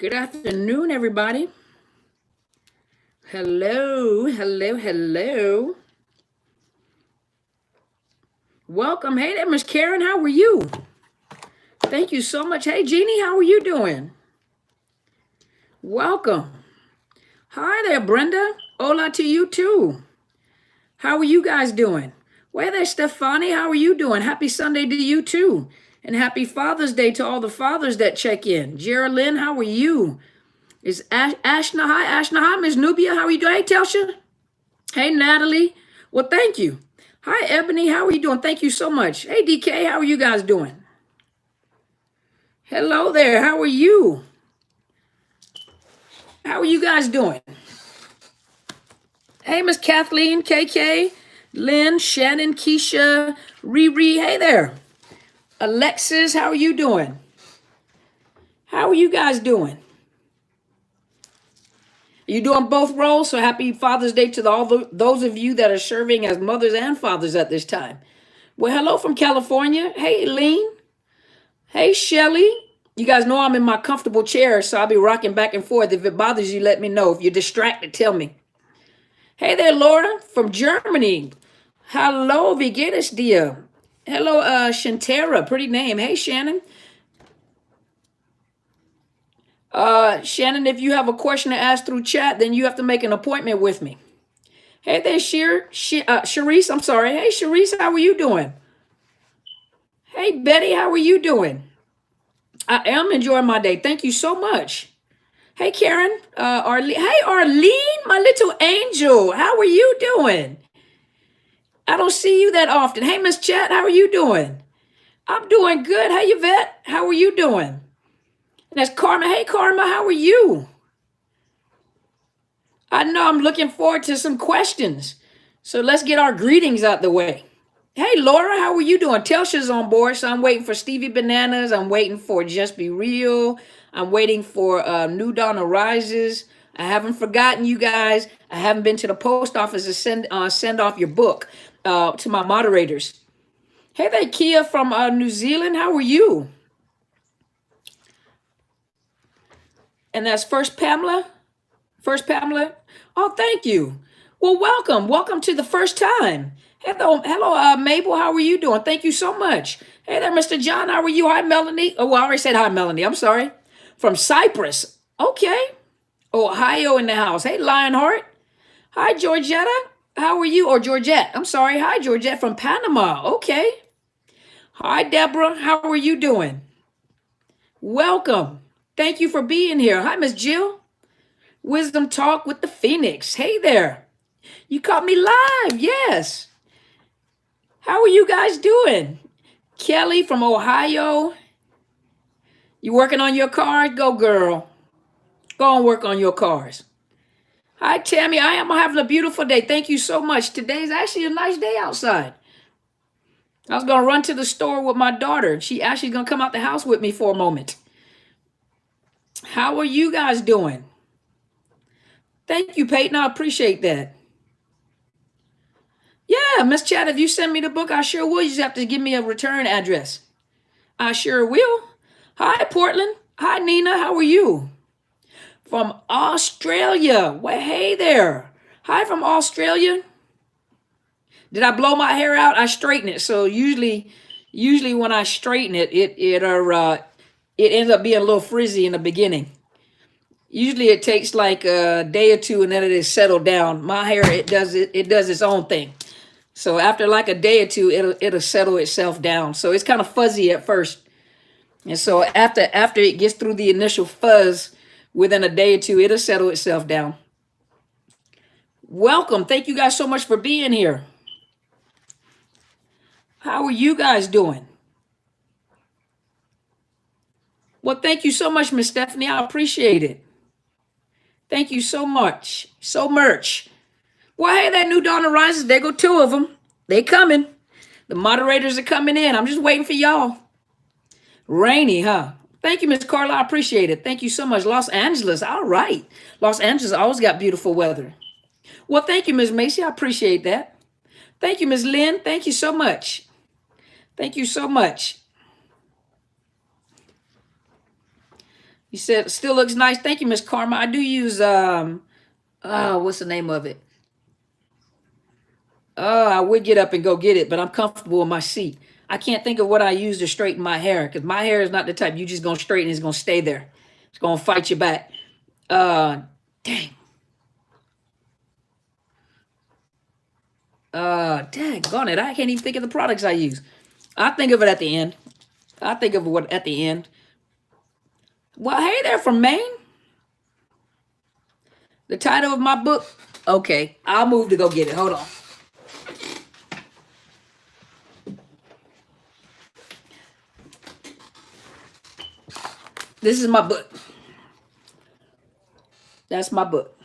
Good afternoon, everybody. Hello, hello, hello. Welcome. Hey there, Miss Karen. How are you? Thank you so much. Hey, Jeannie, how are you doing? Welcome. Hi there, Brenda. Hola to you too. How are you guys doing? Well there, Stefani. How are you doing? Happy Sunday to you too. And happy Father's Day to all the fathers that check in. Geraldine, how are you? Is Ashna? Hi, Ashna. Hi, Miss Nubia. How are you doing? Hey, Telsha. Hey, Natalie. Well, thank you. Hi, Ebony. How are you doing? Thank you so much. Hey, DK. How are you guys doing? Hello there. How are you? How are you guys doing? Hey, Miss Kathleen, KK, Lynn, Shannon, Keisha, Riri. Hey there. Alexis, how are you doing? How are you guys doing? Are you doing both roles? So happy Father's Day to those of you that are serving as mothers and fathers at this time. Well, hello from California. Hey, Lean. Hey, Shelly. You guys know I'm in my comfortable chair, so I'll be rocking back and forth. If it bothers you, let me know. If you're distracted, tell me. Hey there, Laura from Germany. Hello, wie geht es dir? Hello, Shantara. Pretty name. Hey, Shannon. Shannon, if you have a question to ask through chat, then you have to make an appointment with me. Hey there, Sharice. I'm sorry. Hey, Sharice, how are you doing? Hey, Betty, how are you doing? I am enjoying my day. Thank you so much. Hey, Karen. Arlene. Hey, Arlene, my little angel. How are you doing? I don't see you that often. Hey, Miss Chat, how are you doing? I'm doing good. Hey, Yvette, how are you doing? And that's Karma. Hey, Karma, how are you? I know I'm looking forward to some questions. So let's get our greetings out the way. Hey, Laura, how are you doing? Telsha's on board, so I'm waiting for Stevie Bananas. I'm waiting for Just Be Real. I'm waiting for New Dawn Arises. I haven't forgotten you guys. I haven't been to the post office to send off your book to my moderators. Hey there, Kia from New Zealand. How are you? And that's First Pamela. First Pamela. Oh, thank you. Well, welcome. Welcome to the first time. Hello, Mabel. How are you doing? Thank you so much. Hey there, Mr. John. How are you? Hi, Melanie. Oh, well, I already said hi, Melanie. I'm sorry. From Cyprus. Okay. Ohio in the house. Hey, Lionheart. Hi, Georgetta. How are you? Or Georgette. I'm sorry. Hi, Georgette from Panama. Okay. Hi, Deborah. How are you doing? Welcome. Thank you for being here. Hi, Miss Jill. Wisdom Talk with the Phoenix. Hey there. You caught me live. Yes. How are you guys doing? Kelly from Ohio. You working on your cars? Go, girl. Go and work on your cars. Hi, Tammy. I am having a beautiful day. Thank you so much. Today's actually a nice day outside. I was going to run to the store with my daughter. She actually going to come out the house with me for a moment. How are you guys doing? Thank you, Peyton. I appreciate that. Yeah, Miss Chad, if you send me the book, I sure will. You just have to give me a return address. I sure will. Hi, Portland. Hi, Nina. How are you? From Australia. Well, hey there. Hi from Australia. Did I blow my hair out? I straighten it. So usually when I straighten it, it ends up being a little frizzy in the beginning. Usually it takes like a day or two and then it is settled down. My hair, it does its own thing. So after like a day or two, it'll settle itself down. So it's kind of fuzzy at first. And so after it gets through the initial fuzz, within a day or two, it'll settle itself down. Welcome. Thank you guys so much for being here. How are you guys doing? Well, thank you so much, Miss Stephanie. I appreciate it. Thank you so much. So much. Well, hey, that New Dawn Arises. There go two of them. They coming. The moderators are coming in. I'm just waiting for y'all. Rainy, huh? Thank you, Miss Carla. I appreciate it. Thank you so much. Los Angeles. All right. Los Angeles always got beautiful weather. Well, thank you, Miss Macy. I appreciate that. Thank you, Miss Lynn. Thank you so much. Thank you so much. You said it still looks nice. Thank you, Miss Karma. I do use what's the name of it? I would get up and go get it, but I'm comfortable in my seat. I can't think of what I use to straighten my hair because my hair is not the type you just gonna straighten. It's gonna stay there. It's gonna fight you back. Dang. Dang on it. I can't even think of the products I use. I think of it at the end. I think of what at the end. Well, hey there from Maine. The title of my book. Okay, I'll move to go get it. Hold on. This is my book. That's my book.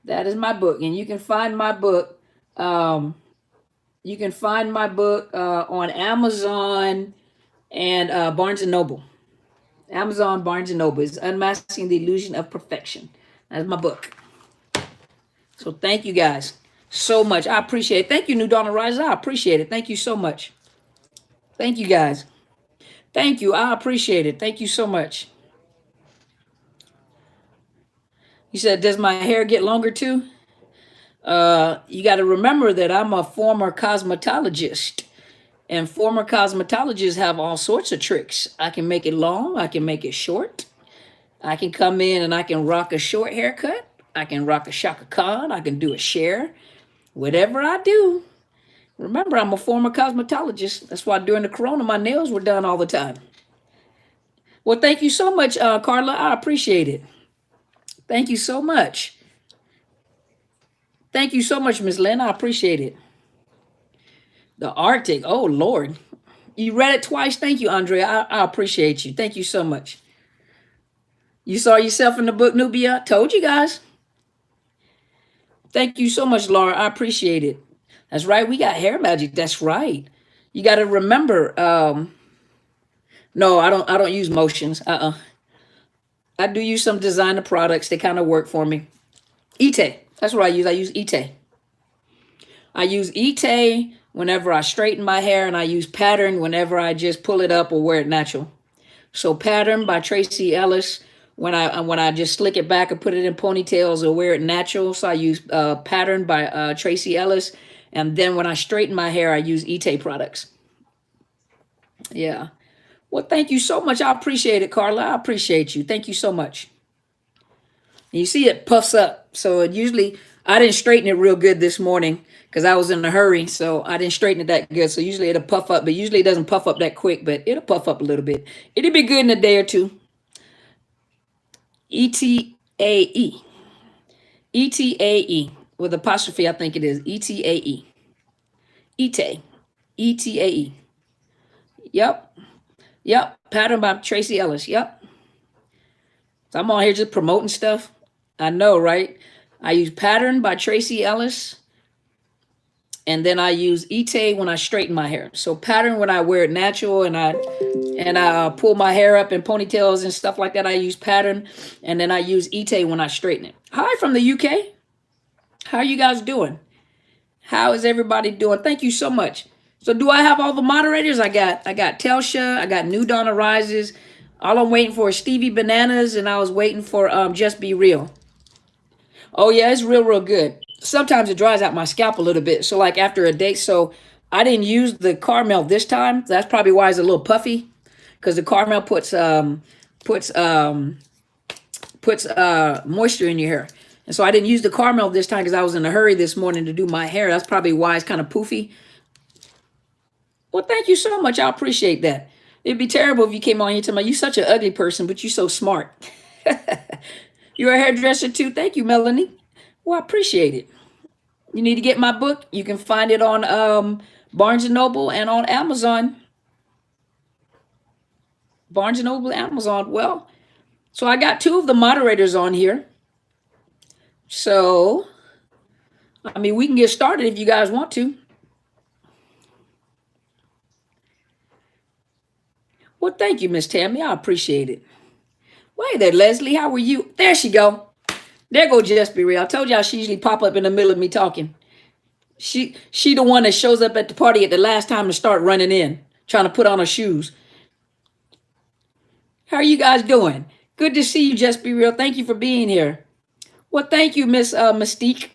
That is my book, and you can find my book. You can find my book on Amazon and Barnes and Noble. Amazon, Barnes and Noble is Unmasking the Illusion of Perfection. That's my book. So thank you guys so much. I appreciate it. Thank you, New Dawn Riser. I appreciate it. Thank you so much. Thank you guys. Thank you. I appreciate it. Thank you so much. You said, does my hair get longer too? You got to remember that I'm a former cosmetologist, and former cosmetologists have all sorts of tricks. I can make it long. I can make it short. I can come in and I can rock a short haircut. I can rock a Shaka Khan. I can do a share. Whatever I do. Remember, I'm a former cosmetologist. That's why during the corona, my nails were done all the time. Well, thank you so much, Carla. I appreciate it. Thank you so much. Thank you so much, Miss Lynn. I appreciate it. The Arctic. Oh, Lord. You read it twice. Thank you, Andrea. I appreciate you. Thank you so much. You saw yourself in the book, Nubia? Told you guys. Thank you so much, Laura. I appreciate it. That's right. We got hair magic. That's right. You got to remember. No, I don't use motions. I do use some designer products. They kind of work for me. Estey. That's what I use. I use Estey. I use Estey whenever I straighten my hair, and I use Pattern whenever I just pull it up or wear it natural. So Pattern by Tracy Ellis when I just slick it back and put it in ponytails or wear it natural. So I use Pattern by Tracy Ellis. And then when I straighten my hair, I use Estey products. Yeah. Well, thank you so much. I appreciate it, Carla. I appreciate you. Thank you so much. You see it puffs up. So it usually, I didn't straighten it real good this morning because I was in a hurry. So I didn't straighten it that good. So usually it'll puff up, but usually it doesn't puff up that quick, but it'll puff up a little bit. It'll be good in a day or two. E-T-A-E. E-T-A-E. With apostrophe, I think it is. E-T-A-E. Estey. E-T-A-E. Yep. Yep. Pattern by Tracy Ellis. Yep. So I'm on here just promoting stuff. I know, right? I use Pattern by Tracy Ellis. And then I use Estey when I straighten my hair. So Pattern when I wear it natural and I pull my hair up in ponytails and stuff like that. I use Pattern. And then I use Estey when I straighten it. Hi from the UK. How are you guys doing? How is everybody doing? Thank you so much. So do I have all the moderators? I got Telsha. I got New Dawn Arises. All I'm waiting for is Stevie Bananas, and I was waiting for Just Be Real. Oh yeah, it's real good. Sometimes it dries out my scalp a little bit. So like after a day, so I didn't use the caramel this time. That's probably why it's a little puffy, because the caramel puts moisture in your hair. And so I didn't use the caramel this time because I was in a hurry this morning to do my hair. That's probably why it's kind of poofy. Well, thank you so much. I appreciate that. It'd be terrible if you came on here to me. You're such an ugly person, but you're so smart. You're a hairdresser too. Thank you, Melanie. Well, I appreciate it. You need to get my book. You can find it on Barnes & Noble and on Amazon. Barnes & Noble, Amazon. Well, so I got two of the moderators on here. So, I mean, we can get started if you guys want to. Well, thank you, Miss Tammy. I appreciate it. Wait there, Leslie. How are you? There she go. There go Just Be Real. I told y'all she usually pop up in the middle of me talking. She the one that shows up at the party at the last time to start running in, trying to put on her shoes. How are you guys doing? Good to see you, Just Be Real. Thank you for being here. Well, thank you, Miss Mystique.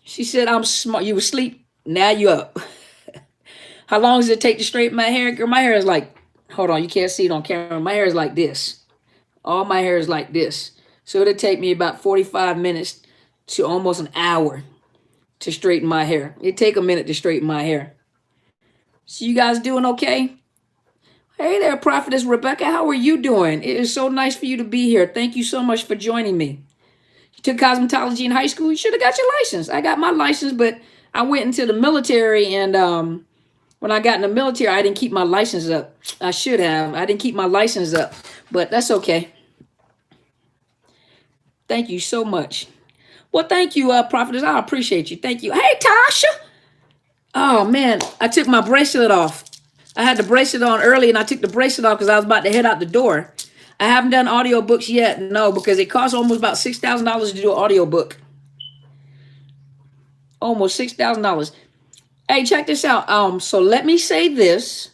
She said, I'm smart. You were asleep. Now you up. How long does it take to straighten my hair? Girl, my hair is like, hold on, you can't see it on camera. My hair is like this. All my hair is like this. So it'll take me about 45 minutes to almost an hour to straighten my hair. It take a minute to straighten my hair. So you guys doing okay? Hey there, Prophetess Rebecca. How are you doing? It is so nice for you to be here. Thank you so much for joining me. You took cosmetology in high school. You should have got your license. I got my license, but I went into the military, and when I got in the military, I didn't keep my license up. I should have. I didn't keep my license up, but that's okay. Thank you so much. Well, thank you, Prophetess. I appreciate you. Thank you. Hey, Tasha. Oh, man, I took my bracelet off. I had the bracelet on early, and I took the bracelet off because I was about to head out the door. I haven't done audiobooks yet, no, because it costs almost about $6,000 to do an audiobook. Almost $6,000. Hey, check this out. So let me say this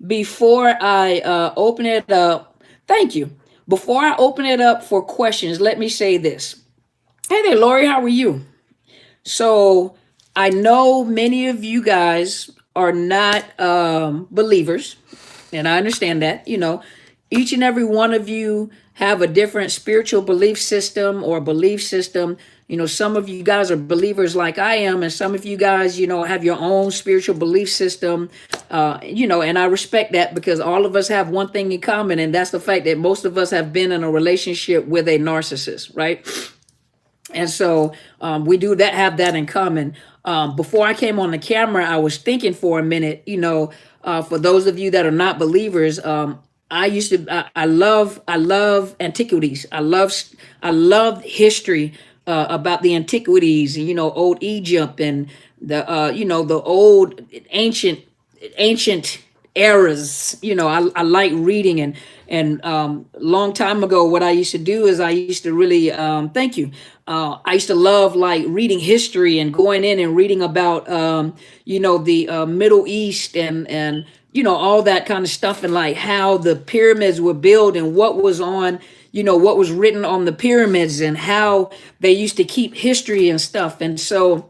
before I open it up. Thank you. Before I open it up for questions, let me say this. Hey there, Lori, how are you? So I know many of you guys are not believers, and I understand that. You know, each and every one of you have a different spiritual belief system or belief system. You know, some of you guys are believers like I am, and some of you guys, you know, have your own spiritual belief system, you know, and I respect that because all of us have one thing in common, and that's the fact that most of us have been in a relationship with a narcissist, right? And so we do that, have that in common. Before I came on the camera, I was thinking for a minute, you know, for those of you that are not believers, I love antiquities. I love history about the antiquities, you know, old Egypt and the, you know, the old ancient eras. You know, I like reading, and long time ago, what I used to do is I used to really, thank you. I used to love like reading history and going in and reading about, you know, the Middle East and, you know, all that kind of stuff, and like how the pyramids were built and what was on, you know, what was written on the pyramids and how they used to keep history and stuff. And so,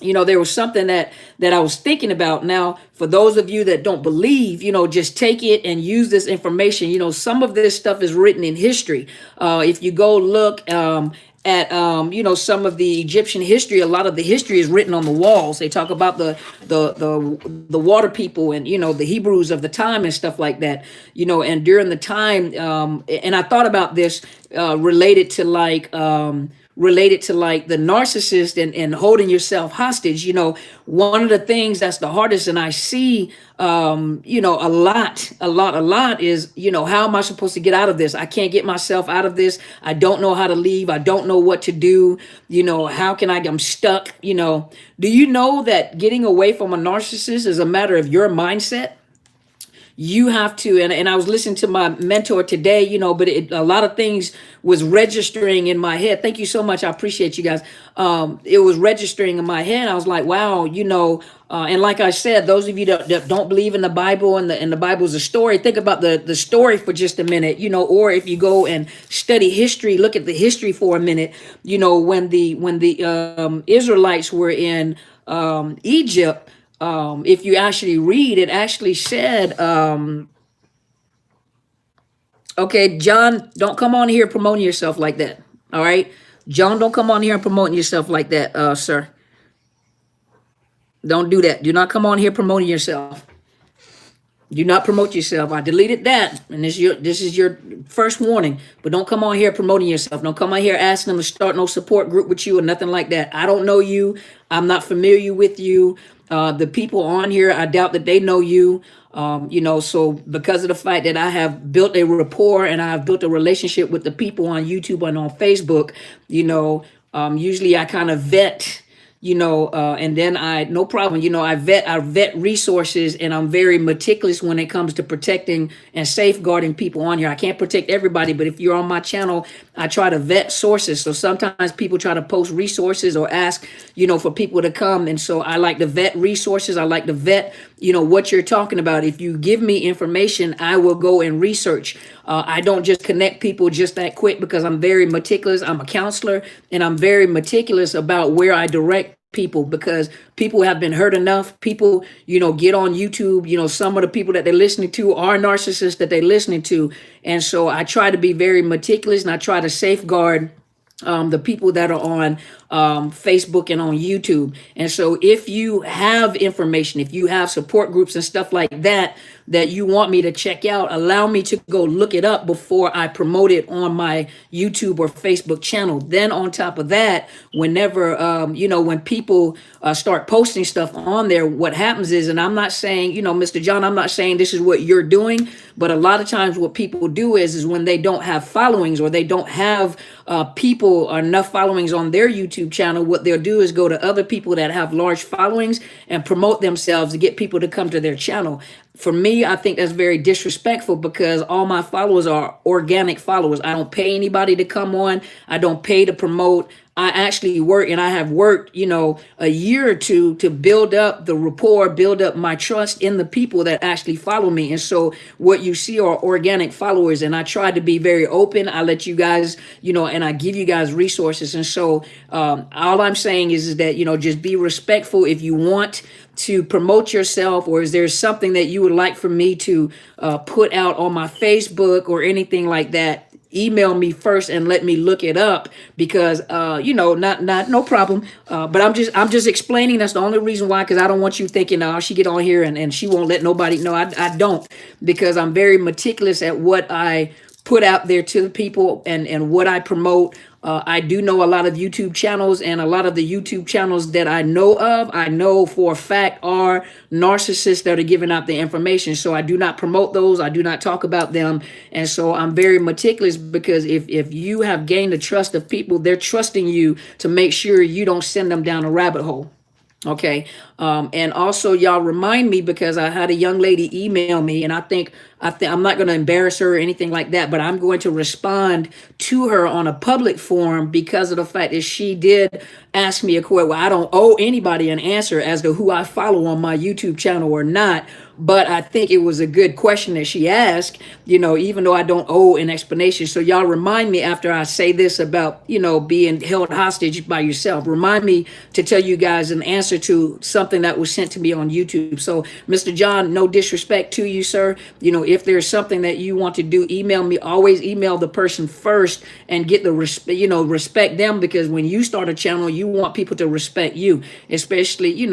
you know, there was something that I was thinking about. Now, for those of you that don't believe, you know, just take it and use this information. You know, some of this stuff is written in history. If you go look at you know, some of the Egyptian history, a lot of the history is written on the walls. They talk about the water people and, you know, the Hebrews of the time and stuff like that. You know, and during the time, and I thought about this related to like the narcissist and holding yourself hostage. You know, one of the things that's the hardest, and I see, you know, a lot is, you know, how am I supposed to get out of this? I can't get myself out of this. I don't know how to leave. I don't know what to do. You know, how can I'm stuck, you know. Do you know that getting away from a narcissist is a matter of your mindset? You have to, and I was listening to my mentor today, you know, but a lot of things was registering in my head. Thank you so much. I appreciate you guys. It was registering in my head. I was like, wow, you know, and like I said, those of you that don't believe in the Bible and the Bible's a story, think about the story for just a minute, you know, or if you go and study history, look at the history for a minute, you know, when the Israelites were in Egypt. If you actually read, it actually said, okay, John, don't come on here promoting yourself like that. All right. John, don't come on here and promoting yourself like that, sir. Don't do that. Do not come on here promoting yourself. Do not promote yourself. I deleted that, and this is your first warning. But don't come on here promoting yourself. Don't come on here asking them to start no support group with you or nothing like that. I don't know you. I'm not familiar with you. The people on here, I doubt that they know you. You know, so because of the fact that I have built a rapport and I have built a relationship with the people on YouTube and on Facebook, you know, usually I kind of vet, and then no problem, I vet resources, and I'm very meticulous when it comes to protecting and safeguarding people on here. I can't protect everybody, but if you're on my channel, I try to vet sources. So sometimes people try to post resources or ask, for people to come. And so I like to vet resources. I like to vet, what you're talking about. If you give me information, I will go and research. I don't just connect people just that quick because I'm very meticulous. I'm a counselor, and I'm very meticulous about where I direct people, because people have been hurt enough. People, get on YouTube, some of the people that they're listening to are narcissists that they're listening to. And so I try to be very meticulous, and I try to safeguard the people that are on Facebook and on YouTube. And so if you have information, if you have support groups and stuff like that, that you want me to check out, allow me to go look it up before I promote it on my YouTube or Facebook channel. Then on top of that, whenever, when people start posting stuff on there, what happens is, and I'm not saying, Mr. John, I'm not saying this is what you're doing, but a lot of times what people do is when they don't have followings, or they don't have people or enough followings on their YouTube channel, what they'll do is go to other people that have large followings and promote themselves to get people to come to their channel. For me, I think that's very disrespectful, because all my followers are organic followers. I don't pay anybody to come on. I don't pay to promote. I actually work, and I have worked, a year or two to build up the rapport, build up my trust in the people that actually follow me. And so what you see are organic followers, and I try to be very open. I let you guys, and I give you guys resources. And so all I'm saying is that, just be respectful. If you want to promote yourself, or is there something that you would like for me to put out on my Facebook or anything like that, email me first and let me look it up, because no problem. But I'm just explaining. That's the only reason why, because I don't want you thinking, oh, she get on here and she won't let nobody know. I don't, because I'm very meticulous at what I put out there to the people and what I promote. I do know a lot of YouTube channels, and a lot of the YouTube channels that I know for a fact are narcissists that are giving out the information. So I do not promote those. I do not talk about them. And so I'm very meticulous, because if you have gained the trust of people, they're trusting you to make sure you don't send them down a rabbit hole. Okay. And also, y'all remind me, because I had a young lady email me, and I think I'm not going to embarrass her or anything like that, but I'm going to respond to her on a public forum, because of the fact that she did ask me a question. Well, I don't owe anybody an answer as to who I follow on my YouTube channel or not. But I think it was a good question that she asked, even though I don't owe an explanation. So y'all remind me after I say this about, being held hostage by yourself. Remind me to tell you guys an answer to something that was sent to me on YouTube. So Mr. John, no disrespect to you, sir. If there's something that you want to do, email me. Always email the person first and get the respect them, because when you start a channel, you want people to respect you, especially,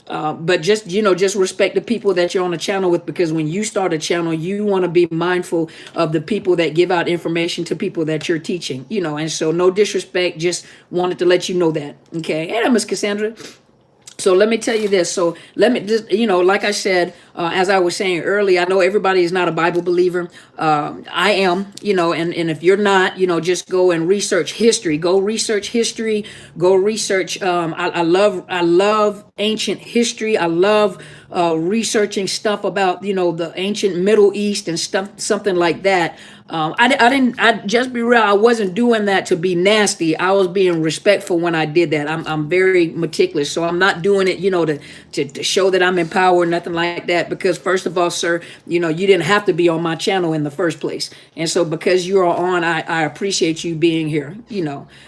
but just respect the people that you're on a channel with, because when you start a channel, you want to be mindful of the people that give out information to people that you're teaching, and so no disrespect, just wanted to let you know that. Okay. Hey, Miss Cassandra. So let me tell you this. So let me just, like I said, as I was saying earlier, I know everybody is not a Bible believer. I am, and if you're not, just go and research history. Go research history. Go research. I love ancient history. I love researching stuff about, the ancient Middle East and stuff, something like that. I just be real. I wasn't doing that to be nasty. I was being respectful when I did that. I'm very meticulous. So I'm not doing it, to show that I'm in power, nothing like that. Because first of all, sir, you didn't have to be on my channel in the first place. And so because you are on, I appreciate you being here,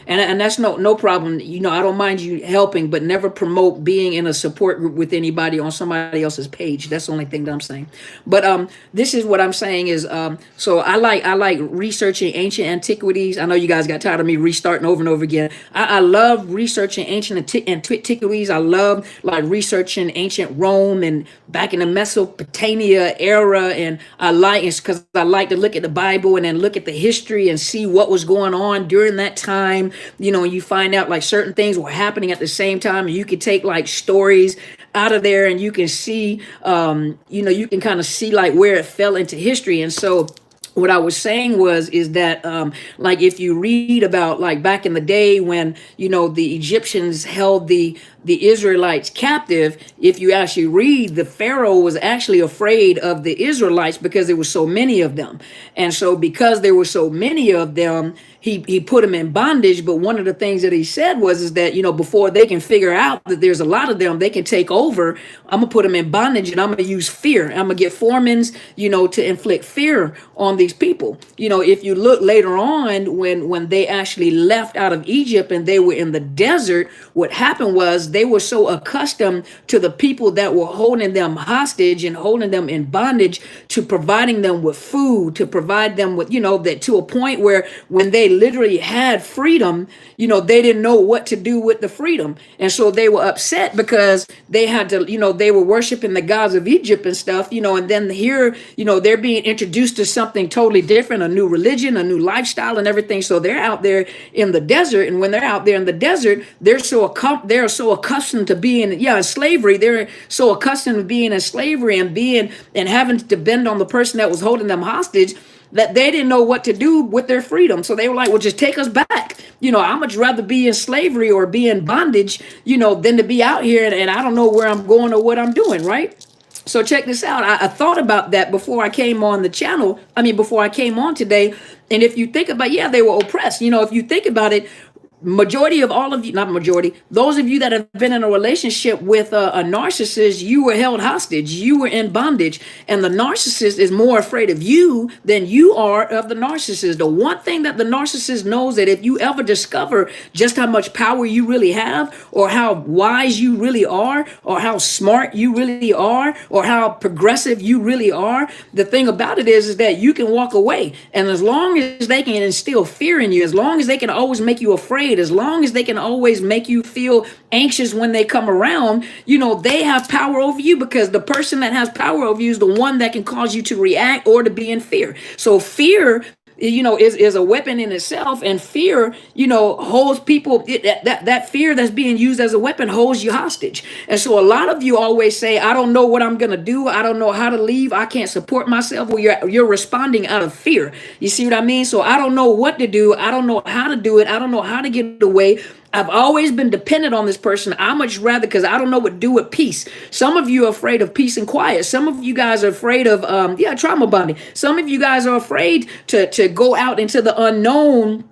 and that's no problem. I don't mind you helping, but never promote being in a support group with anybody on somebody else's page. That's the only thing that I'm saying. But this is what I'm saying is, so I like researching ancient antiquities. I know you guys got tired of me restarting over and over again. I love researching ancient antiquities. I love like researching ancient Rome and back in the Mesopotamia era. And it's because I like to look at the Bible and then look at the history and see what was going on during that time. And you find out like certain things were happening at the same time, and you could take like stories out of there and you can see, you can kind of see like where it fell into history. And so what I was saying is that like if you read about like back in the day when the Egyptians held the Israelites captive, if you actually read, the Pharaoh was actually afraid of the Israelites because there were so many of them. And so because there were so many of them, he put them in bondage. But one of the things that he said was is that, before they can figure out that there's a lot of them, they can take over. I'm gonna put them in bondage and I'm gonna use fear. I'm gonna get foremans, to inflict fear on these people. If you look later on when they actually left out of Egypt and they were in the desert, what happened was they were so accustomed to the people that were holding them hostage and holding them in bondage, to providing them with food, to provide them with, that to a point where when they literally had freedom, they didn't know what to do with the freedom. And so they were upset because they had to, they were worshiping the gods of Egypt and stuff, and then here, they're being introduced to something totally different, a new religion, a new lifestyle and everything. So they're out there in the desert. And when they're out there in the desert, they're so accustomed to being, in slavery. They're so accustomed to being in slavery and having to depend on the person that was holding them hostage, that they didn't know what to do with their freedom. So they were like, well, just take us back. I'd much rather be in slavery or be in bondage, than to be out here and I don't know where I'm going or what I'm doing, right? So check this out. I thought about that before I came on the channel. Before I came on today. And if you think about, they were oppressed. If you think about it, majority of all of you, not majority, those of you that have been in a relationship with a narcissist, you were held hostage, you were in bondage, and the narcissist is more afraid of you than you are of the narcissist. The one thing that the narcissist knows, that if you ever discover just how much power you really have, or how wise you really are, or how smart you really are, or how progressive you really are, the thing about it is that you can walk away. And as long as they can instill fear in you, as long as they can always make you afraid, as long as they can always make you feel anxious when they come around, they have power over you, because the person that has power over you is the one that can cause you to react or to be in fear. So fear, is a weapon in itself, and fear, holds people. That fear that's being used as a weapon holds you hostage. And so a lot of you always say, I don't know what I'm gonna do. I don't know how to leave. I can't support myself. Well, you're responding out of fear. You see what I mean? So I don't know what to do. I don't know how to do it. I don't know how to get away. I've always been dependent on this person. I much rather, because I don't know what to do with peace. Some of you are afraid of peace and quiet. Some of you guys are afraid of trauma bonding. Some of you guys are afraid to go out into the unknown.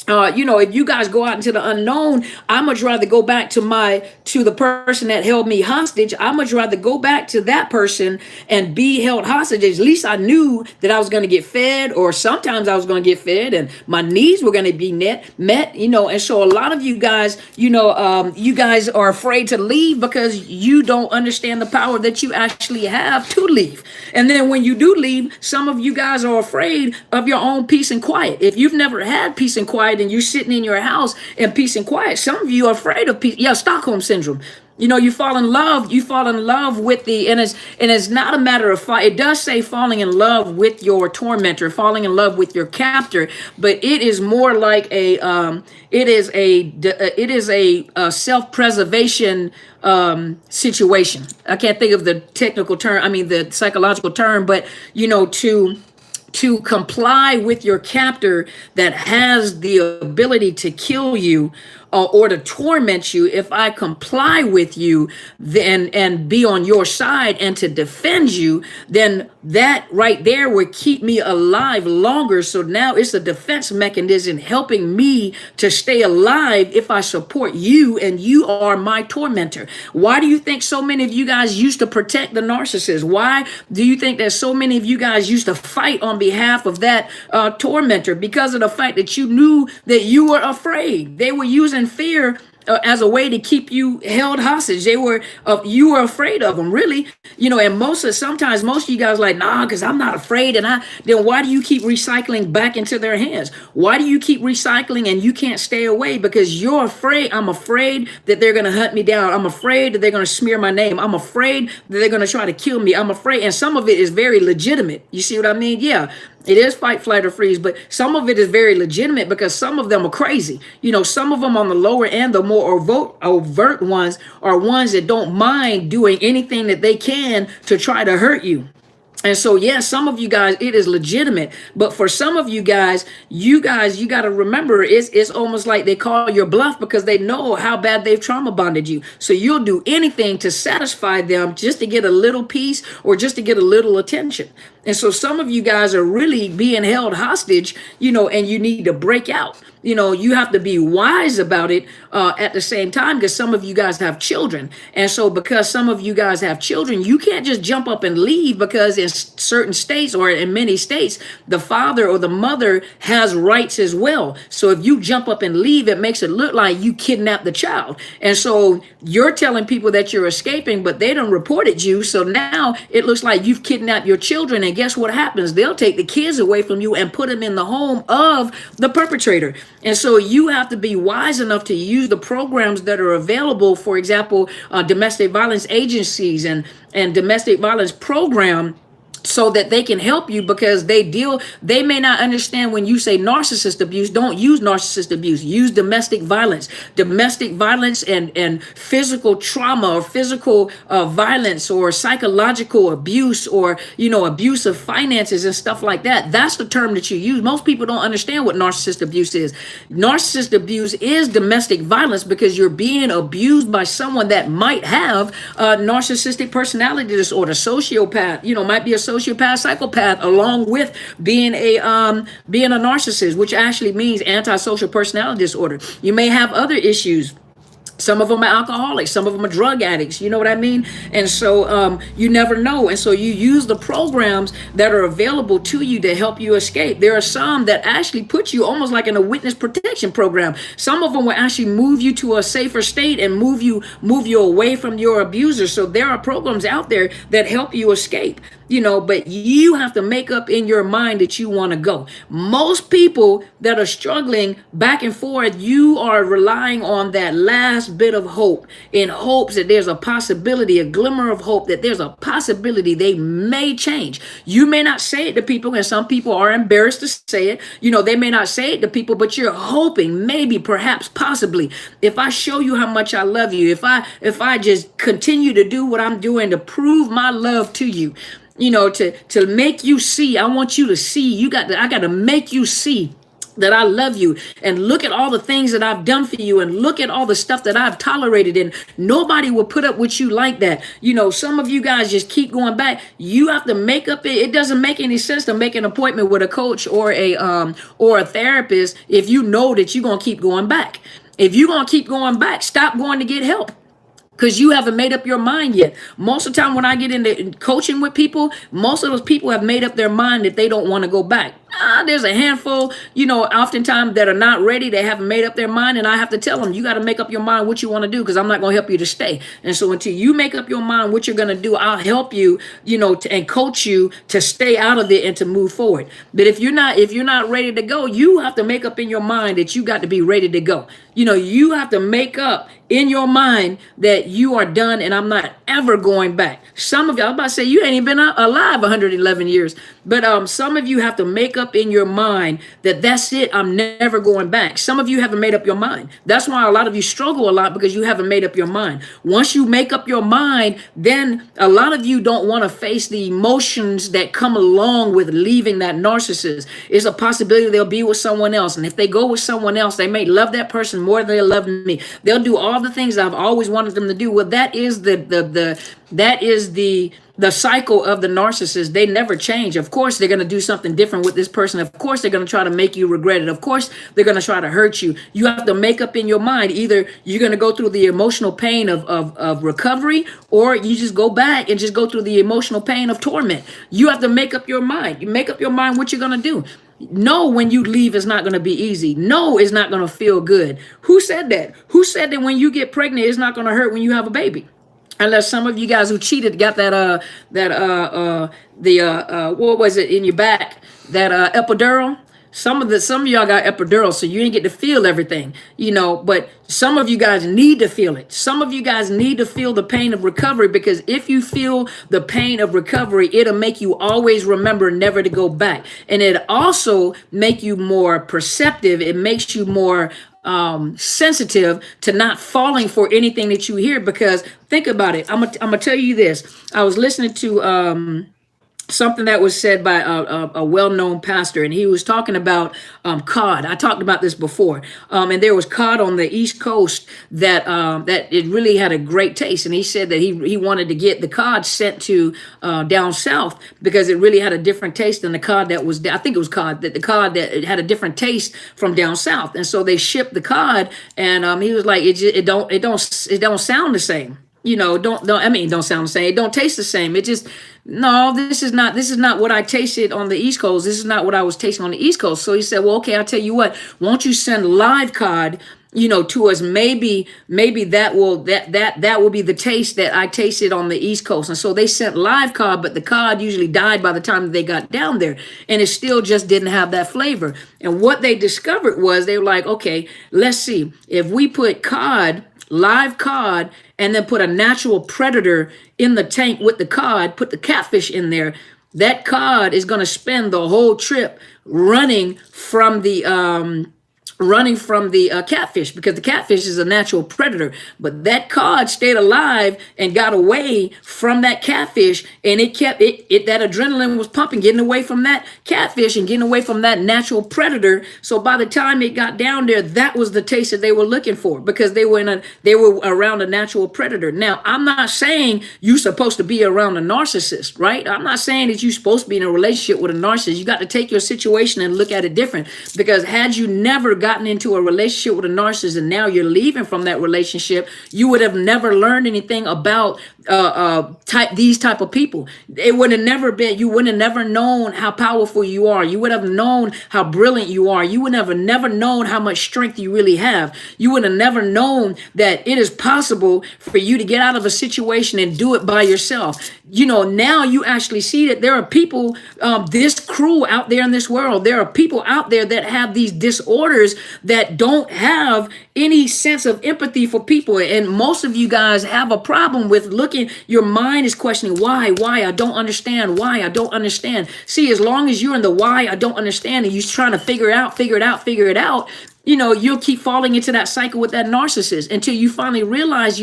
If you guys go out into the unknown, I much rather go back to the person that held me hostage. I much rather go back to that person and be held hostage. At least I knew that I was going to get fed, or sometimes I was going to get fed, and my needs were going to be met. And so a lot of you guys, you guys are afraid to leave because you don't understand the power that you actually have to leave. And then when you do leave, some of you guys are afraid of your own peace and quiet. If you've never had peace and quiet, and you're sitting in your house in peace and quiet, some of you are afraid of peace. Stockholm Syndrome. You fall in love with and it's not a matter of it does say falling in love with your tormentor, falling in love with your captor, but it is more like a self-preservation situation. I can't think of the technical term, the psychological term, but to comply with your captor that has the ability to kill you or to torment you. If I comply with you then and be on your side and to defend you, then that right there would keep me alive longer. So now it's a defense mechanism helping me to stay alive if I support you and you are my tormentor. Why do you think so many of you guys used to protect the narcissist? Why do you think that so many of you guys used to fight on behalf of that tormentor? Because of the fact that you knew that you were afraid. They were using fear as a way to keep you held hostage. You were afraid of them, really. And sometimes most of you guys are like, nah, because I'm not afraid. Then why do you keep recycling back into their hands? Why do you keep recycling and you can't stay away? Because you're afraid. I'm afraid that they're going to hunt me down. I'm afraid that they're going to smear my name. I'm afraid that they're going to try to kill me. I'm afraid. And some of it is very legitimate. You see what I mean? Yeah. It is fight, flight, or freeze, but some of it is very legitimate because some of them are crazy. Some of them on the lower end, the more overt ones, are ones that don't mind doing anything that they can to try to hurt you. And so, yeah, some of you guys, it is legitimate. But for some of you guys, you got to remember, it's almost like they call your bluff because they know how bad they've trauma bonded you. So you'll do anything to satisfy them just to get a little peace or just to get a little attention. And so some of you guys are really being held hostage, and you need to break out. You have to be wise about it at the same time, because some of you guys have children. And so because some of you guys have children, you can't just jump up and leave, because in certain states or in many states, the father or the mother has rights as well. So if you jump up and leave, it makes it look like you kidnapped the child. And so you're telling people that you're escaping, but they done reported you. So now it looks like you've kidnapped your children. And guess what happens? They'll take the kids away from you and put them in the home of the perpetrator. And so you have to be wise enough to use the programs that are available. For example, domestic violence agencies and domestic violence program, so that they can help you, because they may not understand when you say narcissist abuse. Don't use narcissist abuse, use domestic violence and physical trauma or physical violence or psychological abuse, or abuse of finances and stuff like that. That's the term that you use. Most people don't understand what narcissist abuse is. Narcissist abuse is domestic violence, because you're being abused by someone that might have a narcissistic personality disorder, sociopath, might be a sociopath, psychopath, along with being a narcissist, which actually means antisocial personality disorder. You may have other issues. Some of them are alcoholics, some of them are drug addicts, you know what I mean? And so you never know. And so you use the programs that are available to you to help you escape. There are some that actually put you almost like in a witness protection program. Some of them will actually move you to a safer state and move you away from your abuser. So there are programs out there that help you escape. But you have to make up in your mind that you want to go. Most people that are struggling back and forth, you are relying on that last bit of hope, in hopes that there's a possibility, a glimmer of hope, that there's a possibility they may change. You may not say it to people, and some people are embarrassed to say it. They may not say it to people, but you're hoping, maybe, perhaps, possibly, if I show you how much I love you, if I just continue to do what I'm doing to prove my love to you, to make you see. I want you to see. I got to make you see that I love you, and look at all the things that I've done for you, and look at all the stuff that I've tolerated, and nobody will put up with you like that. Some of you guys just keep going back. You have to make up it. It doesn't make any sense to make an appointment with a coach or a therapist if you know that you're going to keep going back. If you're going to keep going back, stop going to get help, because you haven't made up your mind yet. Most of the time when I get into coaching with people, most of those people have made up their mind that they don't want to go back. There's a handful, oftentimes that are not ready. They haven't made up their mind. And I have to tell them, you got to make up your mind what you want to do, because I'm not going to help you to stay. And so until you make up your mind what you're going to do, I'll help you, and coach you to stay out of it and to move forward. But if you're not ready to go, you have to make up in your mind that you got to be ready to go. You have to make up in your mind that you are done and I'm not ever going back. Some of you, I was about to say, you ain't even been alive 111 years. But some of you have to make up in your mind that that's it. I'm never going back. Some of you haven't made up your mind. That's why a lot of you struggle a lot, because you haven't made up your mind. Once you make up your mind, then a lot of you don't want to face the emotions that come along with leaving that narcissist. It's a possibility they'll be with someone else. And if they go with someone else, they may love that person more than they love me. They'll do all the things I've always wanted them to do. Well, that is the cycle of the narcissist. They never change. Of course, they're going to do something different with this person. Of course, they're going to try to make you regret it. Of course, they're going to try to hurt you. You have to make up in your mind. Either you're going to go through the emotional pain of recovery, or you just go back and just go through the emotional pain of torment. You have to make up your mind. You make up your mind what you're going to do. No, when you leave, it's not going to be easy. No, it's not going to feel good. Who said that? Who said that when you get pregnant, it's not going to hurt when you have a baby? Unless some of you guys who cheated got what was it in your back? That epidural. Some of y'all got epidural, so you didn't get to feel everything, but some of you guys need to feel it. Some of you guys need to feel the pain of recovery, because if you feel the pain of recovery, it'll make you always remember never to go back. And it also make you more perceptive. It makes you more sensitive to not falling for anything that you hear, because think about it. I'm gonna tell you this. I was listening to something that was said by a well-known pastor, and he was talking about cod. I talked about this before, and there was cod on the East Coast that it really had a great taste. And he said that he wanted to get the cod sent to down south because it really had a different taste than the cod that was. I think it was cod that it had a different taste from down south, and so they shipped the cod, and he was like, it don't sound the same. Don't sound the same. It don't taste the same. It just, no, this is not what I tasted on the East Coast. This is not what I was tasting on the East Coast. So he said, well, okay, I'll tell you what, won't you send live cod, to us? Maybe that will be the taste that I tasted on the East Coast. And so they sent live cod, but the cod usually died by the time they got down there, and it still just didn't have that flavor. And what they discovered was, they were like, okay, let's see if we put live cod, and then put a natural predator in the tank with the cod, put the catfish in there, that cod is going to spend the whole trip running from the catfish, because the catfish is a natural predator. But that cod stayed alive and got away from that catfish, and it kept that adrenaline was pumping, getting away from that catfish and getting away from that natural predator. So by the time it got down there, that was the taste that they were looking for, because they were around a natural predator. Now, I'm not saying you're supposed to be around a narcissist, right? I'm not saying that you're supposed to be in a relationship with a narcissist. You got to take your situation and look at it different, because had you never gotten into a relationship with a narcissist and now you're leaving from that relationship, you would have never learned anything about these type of people. You would have never known how powerful you are. You would have known how brilliant you are. You would have never known how much strength you really have. You would have never known that it is possible for you to get out of a situation and do it by yourself. Now you actually see that there are people this cruel out there in this world. There are people out there that have these disorders that don't have any sense of empathy for people. And most of you guys have a problem with looking, your mind is questioning why I don't understand, why I don't understand. See, as long as you're in the why I don't understand and you're trying to figure it out, you'll keep falling into that cycle with that narcissist until you finally realize,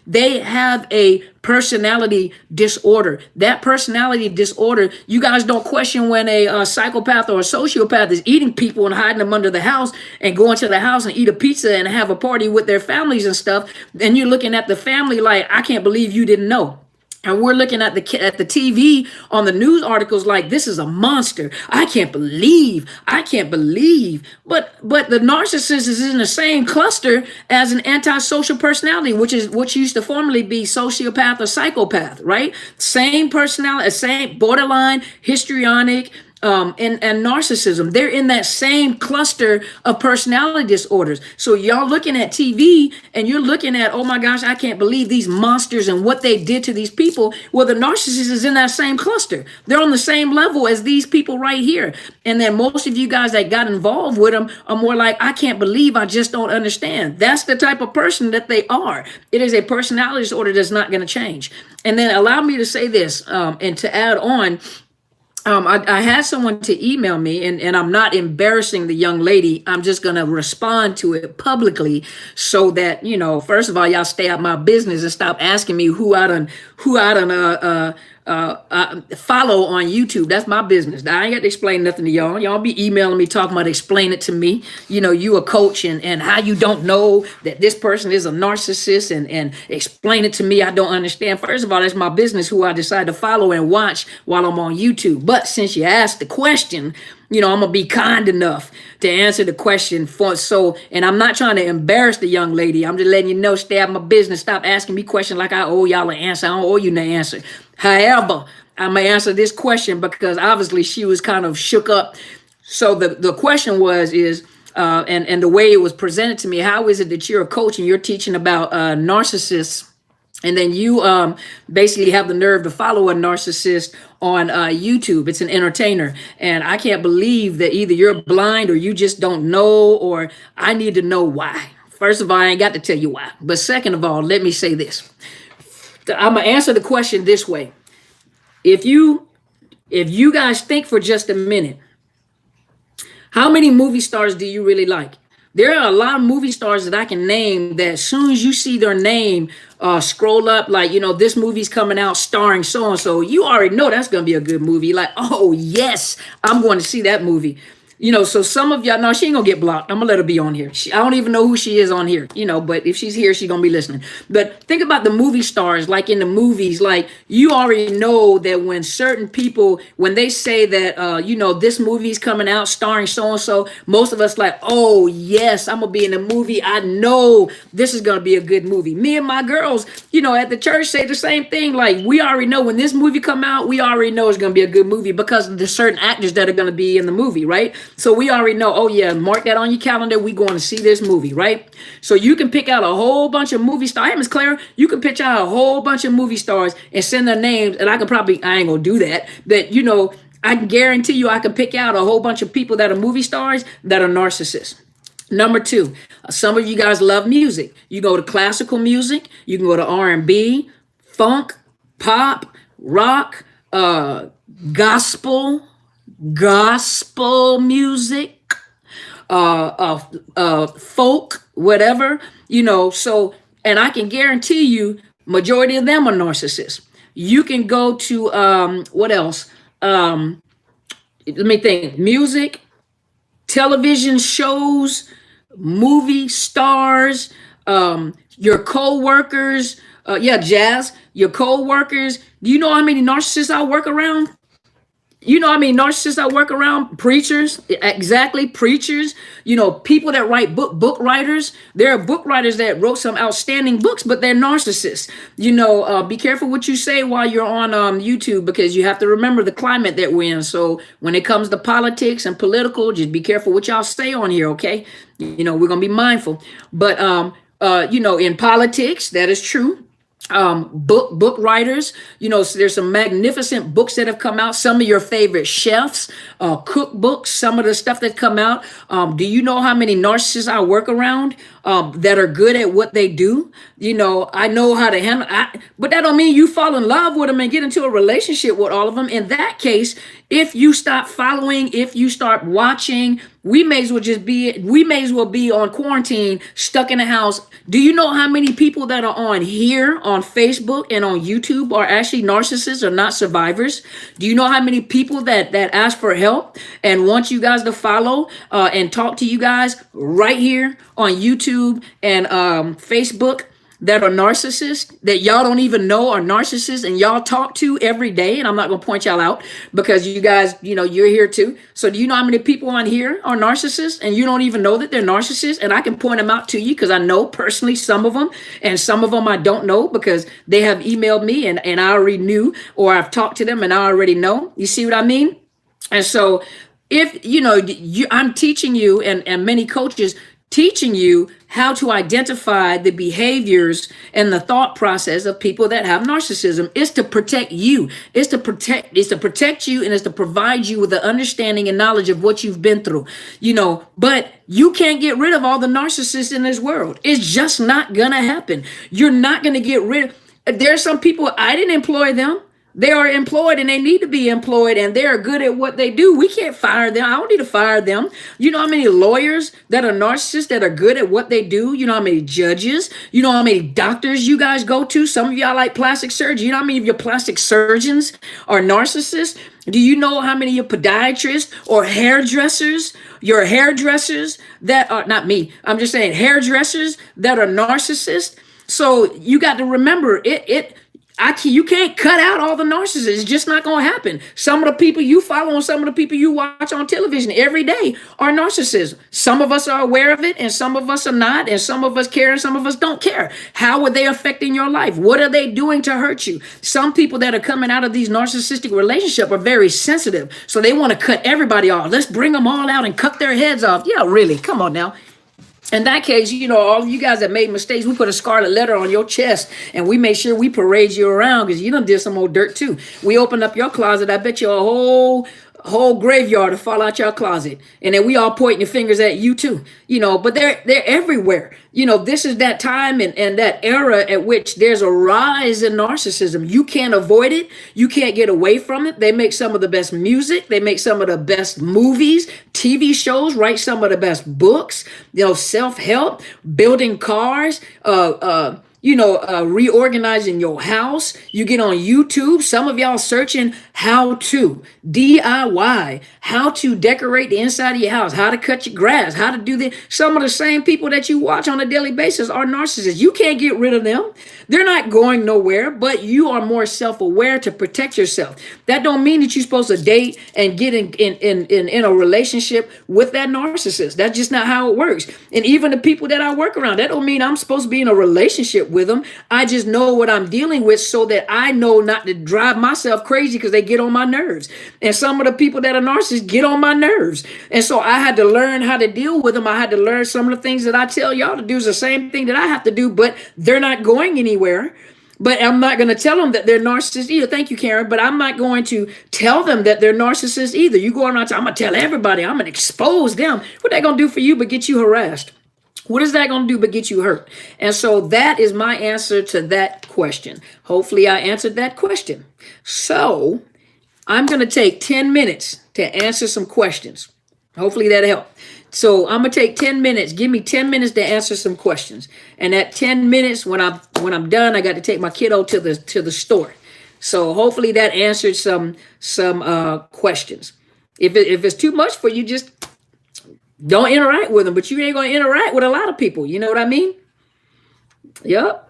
they have a personality disorder. That personality disorder, you guys don't question when a psychopath or a sociopath is eating people and hiding them under the house and going to the house and eat a pizza and have a party with their families and stuff. And you're looking at the family like, I can't believe you didn't know. And we're looking at the TV on the news articles like, this is a monster. I can't believe. But the narcissist is in the same cluster as an antisocial personality, which used to formerly be sociopath or psychopath, right? Same personality, same borderline, histrionic, and narcissism. They're in that same cluster of personality disorders. So y'all looking at TV and you're looking at, oh my gosh, I can't believe these monsters and what they did to these people. Well, the narcissist is in that same cluster. They're on the same level as these people right here. And then most of you guys that got involved with them are more like, I can't believe, I just don't understand. That's the type of person that they are. It is a personality disorder that's not going to change. And then allow me to say this, and to add on, I had someone to email me, and I'm not embarrassing the young lady. I'm just going to respond to it publicly so that, first of all, y'all stay out my business and stop asking me who I done follow on YouTube. That's my business. I ain't got to explain nothing to y'all. Y'all be emailing me talking about explain it to me. You a coach and how you don't know that this person is a narcissist and explain it to me. I don't understand. First of all, that's my business who I decide to follow and watch while I'm on YouTube. But since you asked the question, I'm going to be kind enough to answer the question and I'm not trying to embarrass the young lady. I'm just letting you know, stay out of my business. Stop asking me questions like I owe y'all an answer. I don't owe you no answer. However, I'm going to answer this question because obviously she was kind of shook up. So the question is, and the way it was presented to me, how is it that you're a coach and you're teaching about narcissists, and then you basically have the nerve to follow a narcissist on YouTube? It's an entertainer. And I can't believe that either you're blind or you just don't know, or I need to know why. First of all, I ain't got to tell you why. But second of all, let me say this. I'm going to answer the question this way. If you guys think for just a minute, how many movie stars do you really like? There are a lot of movie stars that I can name that as soon as you see their name, scroll up, like, this movie's coming out starring so and so, you already know that's going to be a good movie. Like, oh, yes, I'm going to see that movie. So some of y'all, no, she ain't gonna get blocked. I'm gonna let her be on here. I don't even know who she is on here, but if she's here, she's gonna be listening. But think about the movie stars, like in the movies, like you already know that when certain people, when they say that, this movie's coming out starring so-and-so, most of us like, oh yes, I'm gonna be in the movie. I know this is gonna be a good movie. Me and my girls, at the church say the same thing. Like we already know when this movie come out, we already know it's gonna be a good movie because of the certain actors that are gonna be in the movie, right? So we already know, oh yeah, mark that on your calendar. We're going to see this movie, right? So you can pick out a whole bunch of movie stars. Hey, Miss Clara, you can pick out a whole bunch of movie stars and send their names. And I ain't going to do that. But, I can guarantee you I can pick out a whole bunch of people that are movie stars that are narcissists. Number two, some of you guys love music. You go to classical music. You can go to R&B, funk, pop, rock, gospel music, folk, whatever, so, and I can guarantee you majority of them are narcissists. You can go to, what else? Let me think. Music, television shows, movie stars, your co-workers, Jazz, your co-workers. Do you know how many narcissists I work around? Narcissists I work around, preachers, exactly, preachers, people that write book writers. There are book writers that wrote some outstanding books, but they're narcissists. Be careful what you say while you're on YouTube, because you have to remember the climate that we're in. So when it comes to politics and political, just be careful what y'all say on here, okay? We're going to be mindful. But, in politics, that is true. Book writers, so there's some magnificent books that have come out. Some of your favorite chefs, cookbooks, some of the stuff that come out. Do you know how many narcissists I work around that are good at what they do? I know how to handle, but that don't mean you fall in love with them and get into a relationship with all of them. In that case, if you stop following, if you start watching, we may as well be on quarantine, stuck in the house. Do you know how many people that are on here on Facebook and on YouTube are actually narcissists or not survivors? Do you know how many people that ask for help and want you guys to follow and talk to you guys right here on YouTube and Facebook that are narcissists, that y'all don't even know are narcissists, and y'all talk to every day? And I'm not going to point y'all out because you guys, you're here too. So do you know how many people on here are narcissists and you don't even know that they're narcissists? And I can point them out to you because I know personally some of them, and some of them I don't know because they have emailed me and I already knew, or I've talked to them and I already know. You see what I mean? And so if, I'm teaching you, and many coaches teaching you how to identify the behaviors and the thought process of people that have narcissism. Is to protect you. It's to protect you, and it's to provide you with the understanding and knowledge of what you've been through. But you can't get rid of all the narcissists in this world. It's just not gonna happen. You're not gonna get rid of. There's some people, I didn't employ them. They are employed and they need to be employed, and they're good at what they do. We can't fire them. I don't need to fire them. You know how many lawyers that are narcissists that are good at what they do? You know how many judges? You know how many doctors you guys go to? Some of y'all like plastic surgery. You know how many of your plastic surgeons are narcissists? Do you know how many of your podiatrists or hairdressers, your hairdressers that are, not me, I'm just saying hairdressers that are narcissists? So you got to remember you can't cut out all the narcissists. It's just not going to happen. Some of the people you follow and some of the people you watch on television every day are narcissists. Some of us are aware of it and some of us are not, and some of us care and some of us don't care. How are they affecting your life? What are they doing to hurt you? Some people that are coming out of these narcissistic relationships are very sensitive, so they want to cut everybody off. Let's bring them all out and cut their heads off. Yeah, really? Come on now. In that case, all of you guys that made mistakes, we put a scarlet letter on your chest and we make sure we parade you around because you done did some old dirt too. We open up your closet. I bet you a whole whole graveyard to fall out your closet, and then we all pointing the fingers at you too, but they're everywhere. This is that time and that era at which there's a rise in narcissism. You can't avoid it, you can't get away from it. They make some of the best music, they make some of the best movies, TV shows, write some of the best books, self-help, building cars, reorganizing your house. You get on YouTube. Some of y'all searching how to DIY, how to decorate the inside of your house, how to cut your grass, how to do this. Some of the same people that you watch on a daily basis are narcissists. You can't get rid of them. They're not going nowhere, but you are more self-aware to protect yourself. That don't mean that you're supposed to date and get in a relationship with that narcissist. That's just not how it works. And even the people that I work around, that don't mean I'm supposed to be in a relationship with them. I just know what I'm dealing with so that I know not to drive myself crazy because they get on my nerves. And some of the people that are narcissists get on my nerves. And so I had to learn how to deal with them. I had to learn some of the things that I tell y'all to do is the same thing that I have to do, but they're not going anywhere. But I'm not going to tell them that they're narcissists either. Thank you, Karen. But I'm not going to tell them that they're narcissists either. You go around, I'm going to tell everybody, I'm going to expose them. What they going to do for you but get you harassed? What is that going to do but get you hurt? And so that is my answer to that question. Hopefully I answered that question. So I'm going to take 10 minutes to answer some questions. Hopefully that'll help. So I'm gonna take 10 minutes. Give me 10 minutes to answer some questions. And at 10 minutes, when I'm done, I got to take my kiddo to the store. So hopefully that answered some questions. If it's too much for you, just don't interact with them. But you ain't gonna interact with a lot of people. You know what I mean? Yep.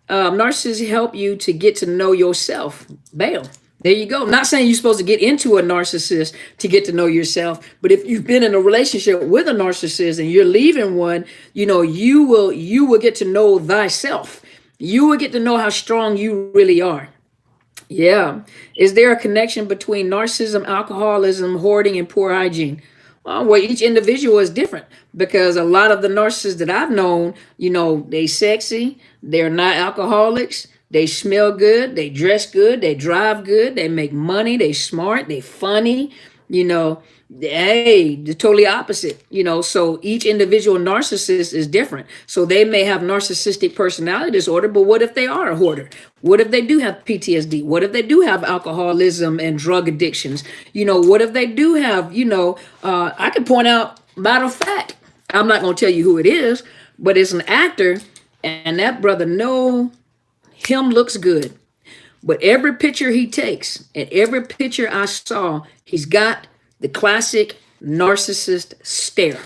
Narcissists help you to get to know yourself. Bam. There you go. I'm not saying you're supposed to get into a narcissist to get to know yourself, but if you've been in a relationship with a narcissist and you're leaving one, you will get to know thyself. You will get to know how strong you really are. Yeah. Is there a connection between narcissism, alcoholism, hoarding, and poor hygiene? Well, each individual is different because a lot of the narcissists that I've known, they sexy, they're not alcoholics. They smell good, they dress good, they drive good, they make money, they smart, they funny, hey, the totally opposite, so each individual narcissist is different. So they may have narcissistic personality disorder, but what if they are a hoarder? What if they do have PTSD? What if they do have alcoholism and drug addictions? What if they do have, I could point out, matter of fact, I'm not going to tell you who it is, but it's an actor, and that brother him looks good, but every picture he takes and every picture I saw, he's got the classic narcissist stare.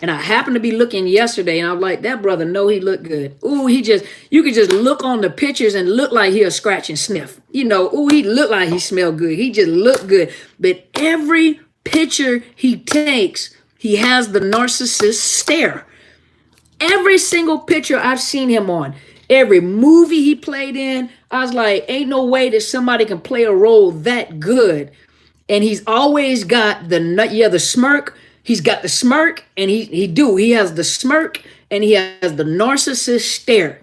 And I happened to be looking yesterday and I'm like, that brother, he looked good. Ooh, you could just look on the pictures and look like he'll scratch and sniff. Ooh, he looked like he smelled good. He just looked good. But every picture he takes, he has the narcissist stare. Every single picture I've seen him on, every movie he played in, I was like, ain't no way that somebody can play a role that good. And he's always got the smirk. He's got the smirk, and he has the smirk, and he has the narcissist stare.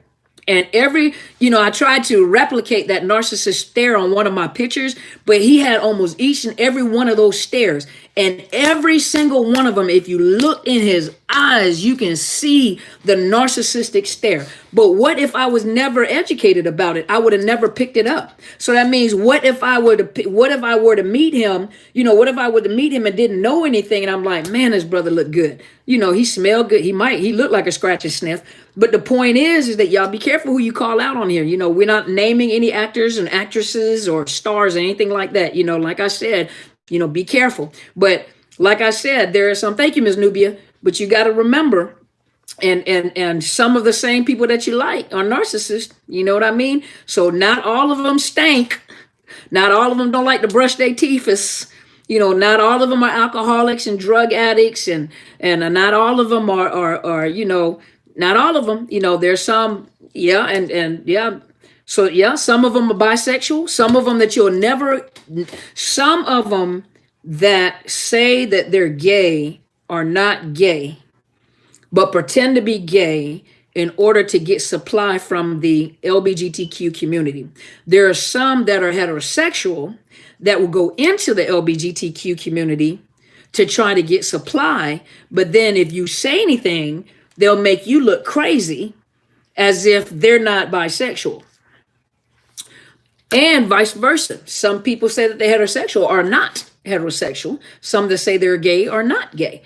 And I tried to replicate that narcissist stare on one of my pictures, but he had almost each and every one of those stares. And every single one of them, if you look in his eyes, you can see the narcissistic stare. But what if I was never educated about it? I would have never picked it up. So that means what if I were to meet him, what if I were to meet him and didn't know anything? And I'm like, man, this brother looked good. He smelled good. He looked like a scratch and sniff. But the point is that y'all be careful who you call out on here. We're not naming any actors and actresses or stars or anything like that. Like I said, be careful. But like I said, there are some, thank you, Ms. Nubia, but you got to remember, and some of the same people that you like are narcissists. You know what I mean? So not all of them stink. Not all of them don't like to brush their teeth. Not all of them are alcoholics and drug addicts, and not all of them are not all of them. There's some, yeah, and yeah. So yeah, some of them are bisexual. Some of them that some of them that say that they're gay are not gay, but pretend to be gay in order to get supply from the LGBTQ community. There are some that are heterosexual that will go into the LGBTQ community to try to get supply, but then if you say anything, they'll make you look crazy as if they're not bisexual. And vice versa. Some people say that they're heterosexual are not heterosexual. Some that say they're gay are not gay.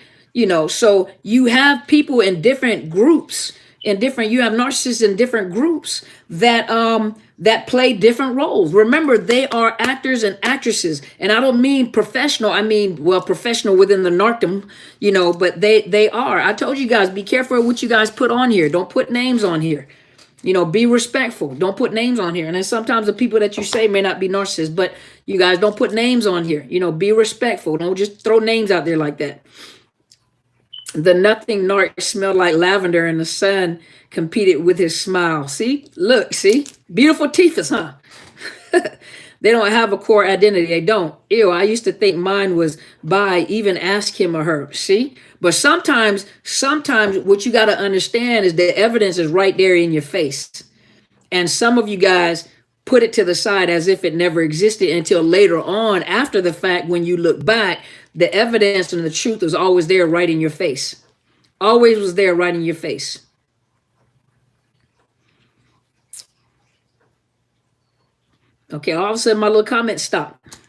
So you have people in different groups, you have narcissists in different groups that play different roles. Remember, they are actors and actresses. And I don't mean professional. I mean, professional within the narcdom, but they are. I told you guys, be careful what you guys put on here. Don't put names on here. Be respectful. Don't put names on here. And then sometimes the people that you say may not be narcissists, but you guys don't put names on here. Be respectful. Don't just throw names out there like that. The nothing narc smelled like lavender and the sun competed with his smile. See? Look, see? Beautiful teeth, huh? They don't have a core identity. They don't. Ew, I used to think mine was bi, even ask him or her. See? But sometimes what you got to understand is the evidence is right there in your face. And some of you guys put it to the side as if it never existed until later on, after the fact, when you look back, the evidence and the truth was always there right in your face. Always was there right in your face. Okay, all of a sudden my little comment stopped.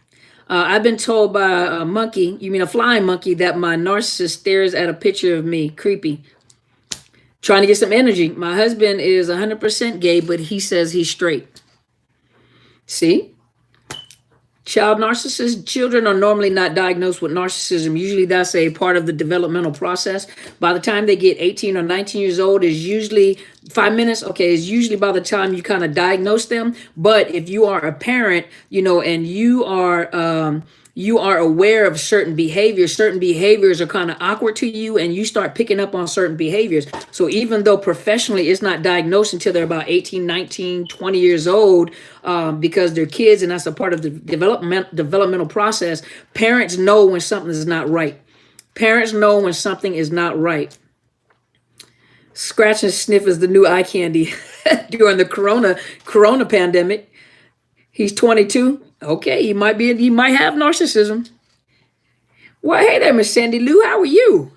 I've been told by a monkey, you mean a flying monkey, that my narcissist stares at a picture of me. Creepy. Trying to get some energy. My husband is 100% gay, but he says he's straight. See? Child narcissists, children are normally not diagnosed with narcissism. Usually that's a part of the developmental process. By the time they get 18 or 19 years old is usually 5 minutes. Okay, is usually by the time you kind of diagnose them. But if you are a parent, and you are aware of certain behaviors are kind of awkward to you, and you start picking up on certain behaviors. So even though professionally it's not diagnosed until they're about 18, 19, 20 years old, because they're kids and that's a part of the developmental process, parents know when something is not right. Parents know when something is not right. Scratch and sniff is the new eye candy during the corona pandemic. He's 22. Okay, he might have narcissism. Well, hey there, Miss Sandy Lou. How are you?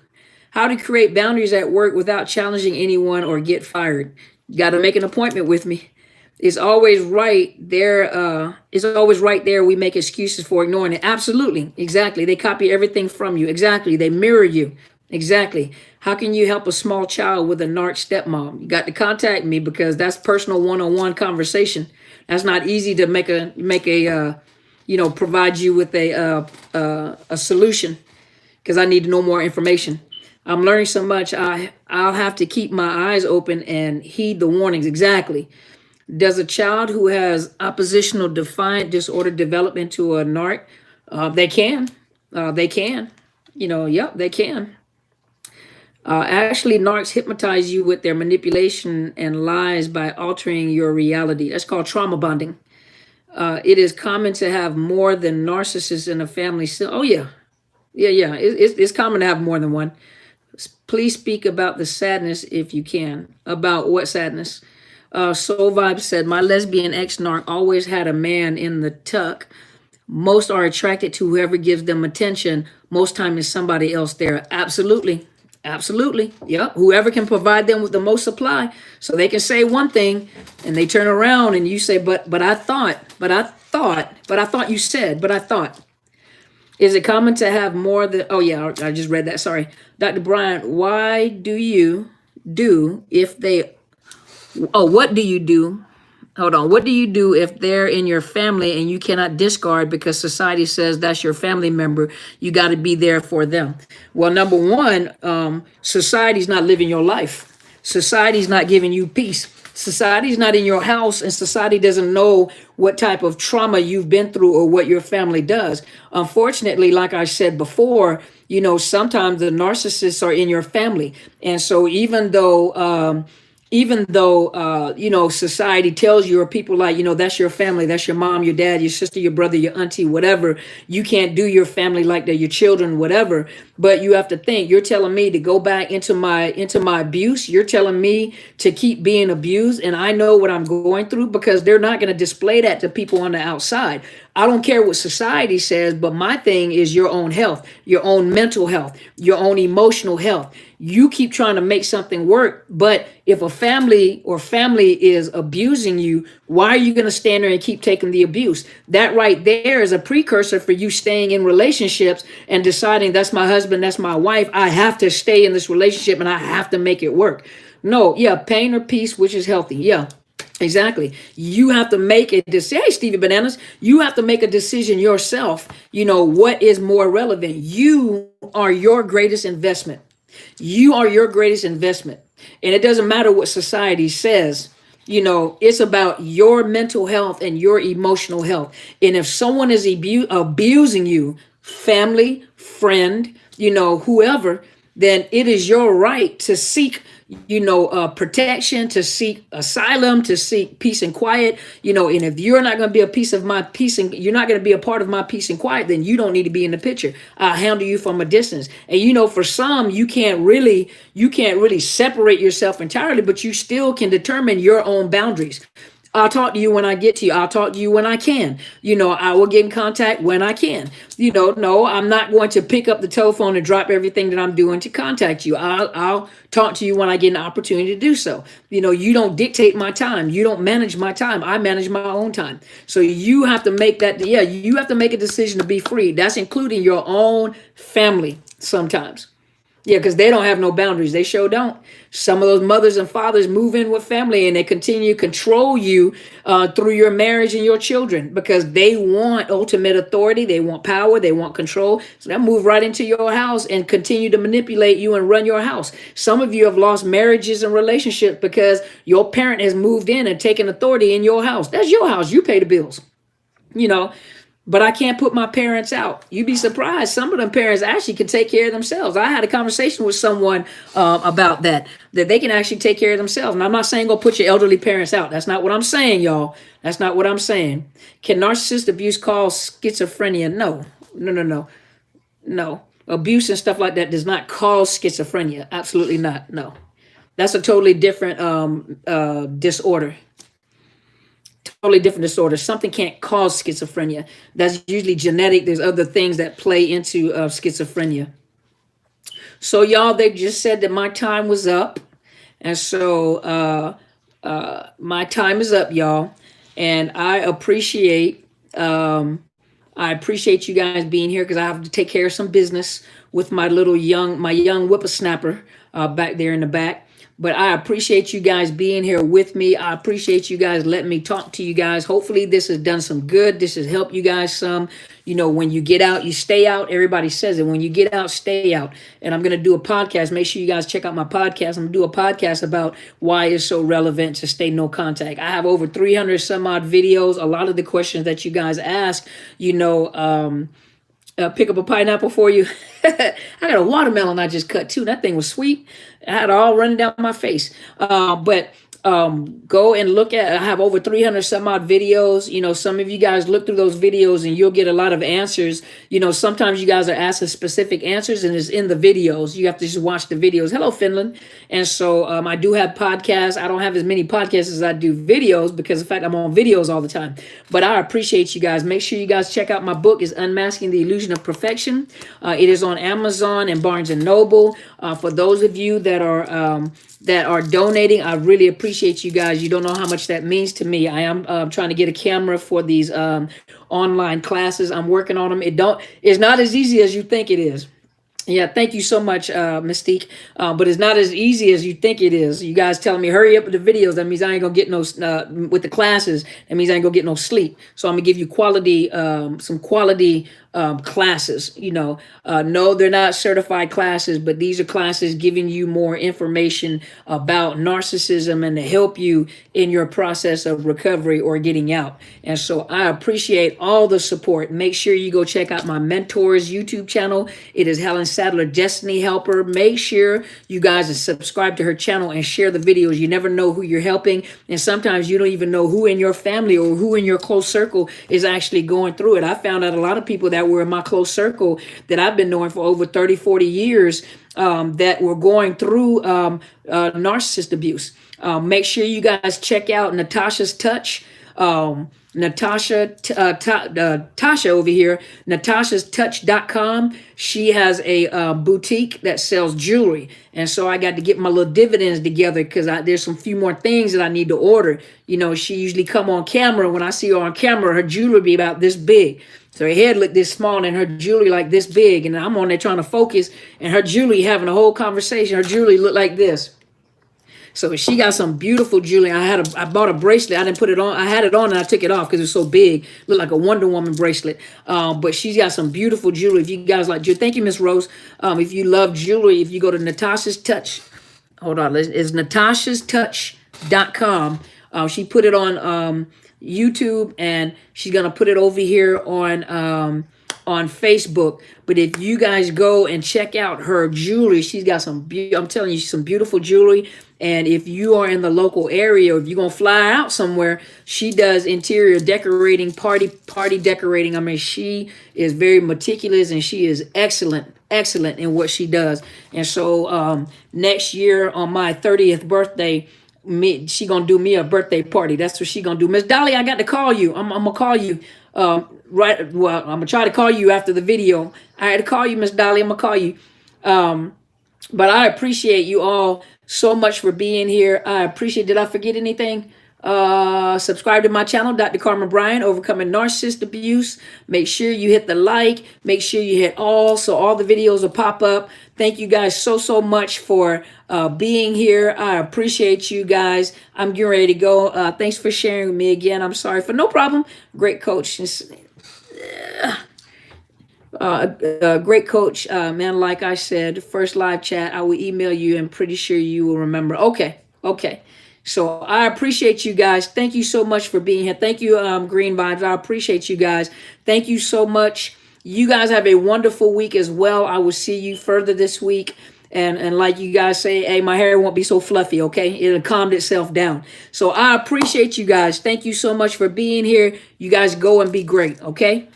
How to create boundaries at work without challenging anyone or get fired. You got to make an appointment with me. It's always right there. It's always right there. We make excuses for ignoring it. Absolutely. Exactly. They copy everything from you. Exactly. They mirror you. Exactly. How can you help a small child with a narc stepmom? You got to contact me because that's personal one-on-one conversation. That's not easy to provide you with a solution, because I need to know more information. I'm learning so much. I'll have to keep my eyes open and heed the warnings. Exactly. Does a child who has oppositional defiant disorder develop into a narc? They can. They can. Yep, they can. Actually, narcs hypnotize you with their manipulation and lies by altering your reality. That's called trauma bonding. It is common to have more than narcissists in a family. So, oh, yeah. Yeah. It's common to have more than one. Please speak about the sadness if you can. About what sadness? Soul Vibe said, my lesbian ex-narc always had a man in the tuck. Most are attracted to whoever gives them attention. Most time is somebody else there. Absolutely. Absolutely. Yep. Whoever can provide them with the most supply, so they can say one thing and they turn around and you say, but I thought you said, but I thought. Is it common to have more than, oh yeah, I just read that. Sorry. Dr. Bryant, what do you do if they're in your family and you cannot discard because society says that's your family member? You got to be there for them. Well, number one, society's not living your life. Society's not giving you peace. Society's not in your house, and society doesn't know what type of trauma you've been through or what your family does. Unfortunately, like I said before, sometimes the narcissists are in your family. And so even though even though society tells you, or people like, that's your family, that's your mom, your dad, your sister, your brother, your auntie, whatever, you can't do your family like that, your children, whatever. But you have to think, you're telling me to go back into my abuse, you're telling me to keep being abused, and I know what I'm going through, because they're not going to display that to people on the outside. I don't care what society says, but my thing is your own health, your own mental health, your own emotional health. You keep trying to make something work, but if a family is abusing you, why are you going to stand there and keep taking the abuse? That right there is a precursor for you staying in relationships and deciding, that's my husband, that's my wife, I have to stay in this relationship and I have to make it work. No, yeah, pain or peace, which is healthy. Yeah. Exactly. You have to make a decision. Hey, Stevie Bananas, you have to make a decision yourself. What is more relevant? You are your greatest investment. You are your greatest investment. And it doesn't matter what society says. It's about your mental health and your emotional health. And if someone is abusing you, family, friend, whoever, then it is your right to seek protection, to seek asylum, to seek peace and quiet, and if you're not going to be a piece of my peace and you're not going to be a part of my peace and quiet, then you don't need to be in the picture. I'll handle you from a distance. And for some, you can't really separate yourself entirely, but you still can determine your own boundaries. I'll talk to you when I get to you. I'll talk to you when I can. I will get in contact when I can. No, I'm not going to pick up the telephone and drop everything that I'm doing to contact you. I'll talk to you when I get an opportunity to do so. You don't dictate my time. You don't manage my time. I manage my own time. So you have to make that, you have to make a decision to be free. That's including your own family sometimes. Yeah, because they don't have no boundaries. They sure don't. Some of those mothers and fathers move in with family and they continue to control you through your marriage and your children, because they want ultimate authority. They want power. They want control. So they'll move right into your house and continue to manipulate you and run your house. Some of you have lost marriages and relationships because your parent has moved in and taken authority in your house. That's your house. You pay the bills. But I can't put my parents out. You'd be surprised. Some of them parents actually can take care of themselves. I had a conversation with someone about that they can actually take care of themselves. And I'm not saying go put your elderly parents out. That's not what I'm saying, y'all. That's not what I'm saying. Can narcissist abuse cause schizophrenia? No. No. Abuse and stuff like that does not cause schizophrenia. Absolutely not. No. That's a totally different disorder. Totally different disorder. Something can't cause schizophrenia. That's usually genetic. There's other things that play into schizophrenia. So y'all, they just said that my time was up. And so my time is up, y'all. And I appreciate you guys being here, because I have to take care of some business with my young whippersnapper back there in the back. But I appreciate you guys being here with me. I appreciate you guys letting me talk to you guys. Hopefully this has done some good. This has helped you guys some. When you get out, you stay out. Everybody says it. When you get out, stay out. And I'm going to do a podcast. Make sure you guys check out my podcast. I'm going to do a podcast about why it's so relevant to stay no contact. I have over 300 some odd videos. A lot of the questions that you guys ask, pick up a pineapple for you. I got a watermelon I just cut too. That thing was sweet. I had it all running down my face. But go and look at, I have over 300 some odd videos. Some of you guys look through those videos and you'll get a lot of answers. Sometimes you guys are asking specific answers and it's in the videos. You have to just watch the videos. Hello, Finland. And so I do have podcasts. I don't have as many podcasts as I do videos, because in fact, I'm on videos all the time. But I appreciate you guys. Make sure you guys check out my book. It's Unmasking the Illusion of Perfection. It is on Amazon and Barnes and Noble. For those of you that are donating, I really appreciate you guys. You don't know how much that means to me. I am trying to get a camera for these online classes. I'm working on them. It's not as easy as you think it is. Yeah, thank you so much, Mystique. But it's not as easy as you think it is. You guys telling me hurry up with the videos. That means I ain't gonna get no with the classes. That means I ain't gonna get no sleep. So I'm gonna give you quality, some quality classes. No, they're not certified classes, but these are classes giving you more information about narcissism and to help you in your process of recovery or getting out. And so I appreciate all the support. Make sure you go check out my mentor's YouTube channel. It is Helen Sadler, Destiny Helper. Make sure you guys subscribe to her channel and share the videos. You never know who you're helping. And sometimes you don't even know who in your family or who in your close circle is actually going through it. I found out a lot of people that were in my close circle that I've been knowing for over 30, 40 years that were going through narcissist abuse. Make sure you guys check out Natasha's Touch. Tasha over here, natashastouch.com. She has a boutique that sells jewelry. And so I got to get my little dividends together because there's some few more things that I need to order. She usually come on camera. When I see her on camera, her jewelry be about this big. So her head looked this small and her jewelry like this big. And I'm on there trying to focus and her jewelry having a whole conversation. Her jewelry looked like this. So she got some beautiful jewelry. I bought a bracelet. I didn't put it on. I had it on and I took it off because it's so big. Looked like a Wonder Woman bracelet. But she's got some beautiful jewelry. If you guys like jewelry, thank you, Miss Rose. If you love jewelry, if you go to Natasha's Touch, hold on, it's natashastouch.com. She put it on YouTube and she's gonna put it over here on Facebook. But if you guys go and check out her jewelry, she's got I'm telling you, some beautiful jewelry. And if you are in the local area, or if you're gonna fly out somewhere, she does interior decorating, party decorating. I mean, she is very meticulous and she is excellent in what she does. And so next year on my 30th birthday, she gonna do me a birthday party. That's what she gonna do. Miss Dolly, I got to call you. I'm gonna call you. Right. Well, I'm gonna try to call you after the video. I had to call you, Miss Dolly. I'm gonna call you. But I appreciate you all so much for being here. I appreciate. Did I forget anything? Subscribe to my channel, Dr. Carmen Bryan, Overcoming Narcissist Abuse. Make sure you hit the like. Make sure you hit all so all the videos will pop up. Thank you guys so much for being here. I appreciate you guys. I'm getting ready to go. Thanks for sharing with me again. I'm sorry for no problem. Great coach. Great coach, man. Like I said, first live chat, I will email you and pretty sure you will remember. Okay. So I appreciate you guys. Thank you so much for being here. Thank you, Green Vibes. I appreciate you guys. Thank you so much. You guys have a wonderful week as well. I will see you further this week. And like you guys say, hey, my hair won't be so fluffy, okay? It'll calm itself down. So I appreciate you guys. Thank you so much for being here. You guys go and be great, okay?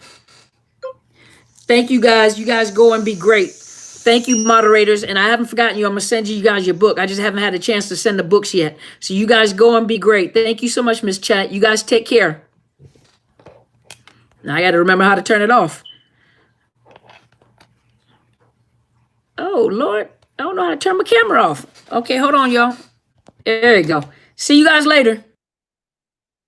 Thank you guys. You guys go and be great. Thank you, moderators. And I haven't forgotten you. I'm going to send you guys your book. I just haven't had a chance to send the books yet. So you guys go and be great. Thank you so much, Miss Chat. You guys take care. Now I got to remember how to turn it off. Oh, Lord. I don't know how to turn my camera off. Okay, hold on, y'all. There you go. See you guys later.